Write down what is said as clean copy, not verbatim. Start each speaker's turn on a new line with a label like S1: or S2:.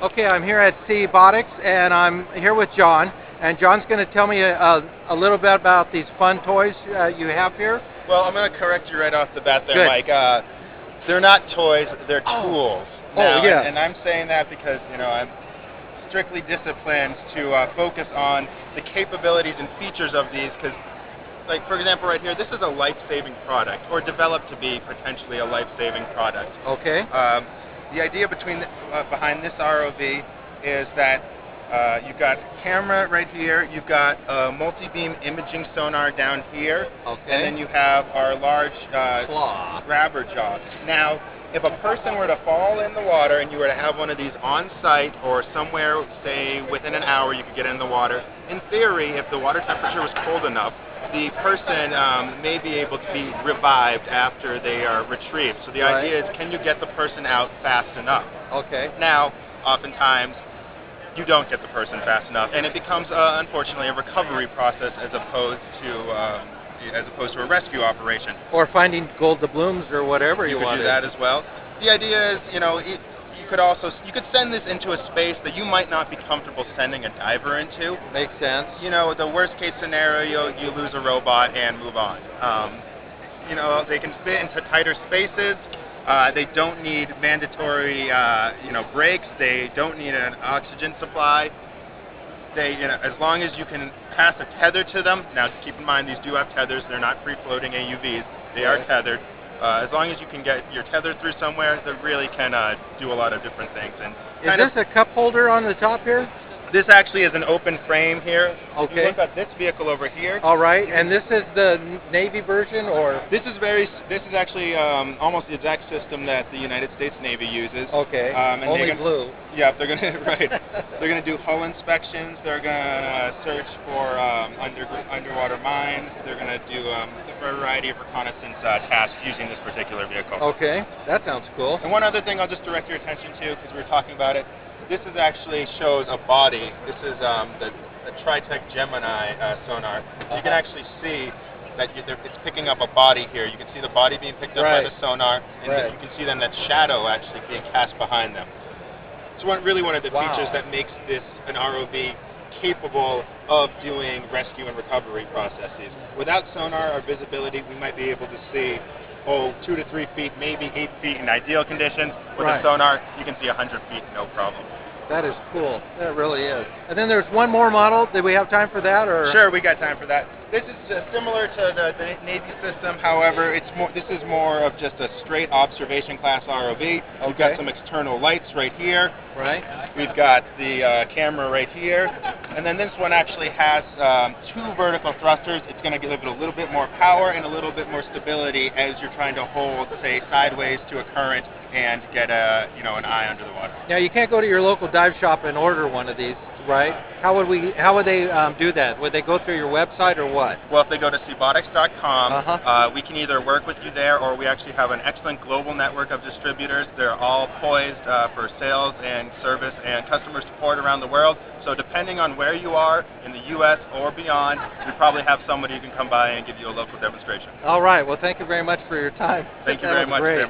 S1: Okay, I'm here at Seabotix, and I'm here with John. And John's going to tell me a little bit about these fun toys you have here.
S2: Well, I'm going to correct you right off the bat there,
S1: Good.
S2: Mike. They're not toys, they're tools. Now,
S1: yeah.
S2: And I'm saying that because, I'm strictly disciplined to focus on the capabilities and features of these because, like, for example, right here, this is a life-saving product, or developed to be potentially a life-saving product.
S1: Okay.
S2: The idea behind this ROV is that you've got camera right here, you've got a multi-beam imaging sonar down here,
S1: okay.
S2: and then you have our large grabber jaw. Now, if a person were to fall in the water and you were to have one of these on site or somewhere, say within an hour you could get in the water, in theory, if the water temperature was cold enough, the person may be able to be revived after they are retrieved. So the idea is, can you get the person out fast enough?
S1: Okay.
S2: Now, oftentimes, you don't get the person fast enough, and it becomes, unfortunately, a recovery process as opposed to a rescue operation.
S1: Or finding gold doubloons or whatever you want.
S2: You could do that as well. The idea is, you could send this into a space that you might not be comfortable sending a diver into.
S1: Makes sense.
S2: The worst case scenario, you lose a robot and move on. They can fit into tighter spaces. They don't need mandatory, brakes. They don't need an oxygen supply. As long as you can pass a tether to them. Now, keep in mind, these do have tethers. They're not free-floating AUVs. They are tethered. As long as you can get your tether through somewhere, they really can do a lot of different things. And
S1: is this a cup holder on the top here?
S2: This actually is an open frame here.
S1: Okay.
S2: If you look at this vehicle over here.
S1: All right, and this is the Navy version, or?
S2: This is actually almost the exact system that the United States Navy uses.
S1: Okay. Only blue.
S2: Yeah, they're gonna They're gonna do hull inspections. They're gonna search for underwater mines. They're gonna do a variety of reconnaissance tasks using this particular vehicle.
S1: Okay, that sounds cool.
S2: And one other thing I'll just direct your attention to, because we were talking about it. This actually shows a body. This is the Tritech Gemini sonar. You can actually see that it's picking up a body here. You can see the body being picked up by the sonar, and you can see then that shadow actually being cast behind them. It's really one of the features that makes this an ROV capable of doing rescue and recovery processes. Without sonar or visibility, we might be able to see 2 to 3 feet, maybe 8 feet in ideal conditions. With a sonar, you can see 100 feet, no problem.
S1: That is cool. That really is. And then there's one more model. Did we have time for that, or?
S2: Sure, we got time for that. This is similar to the Navy system. However, this is more of just a straight observation class ROV.
S1: Okay.
S2: We've got some external lights right here.
S1: Right.
S2: We've got the camera right here. And then this one actually has 2 vertical thrusters. It's going to give it a little bit more power and a little bit more stability as you're trying to hold, say, sideways to a current and get an eye under the water.
S1: Now, you can't go to your local dive shop and order one of these, right? How would they do that? Would they go through your website or what?
S2: Well, if they go to Seabotix.com, we can either work with you there, or we actually have an excellent global network of distributors. They're all poised for sales and service and customer support around the world. So depending on where you are in the U.S. or beyond, we probably have somebody who can come by and give you a local demonstration.
S1: All right. Well, thank you very much for your time.
S2: Thank you very much, Mike.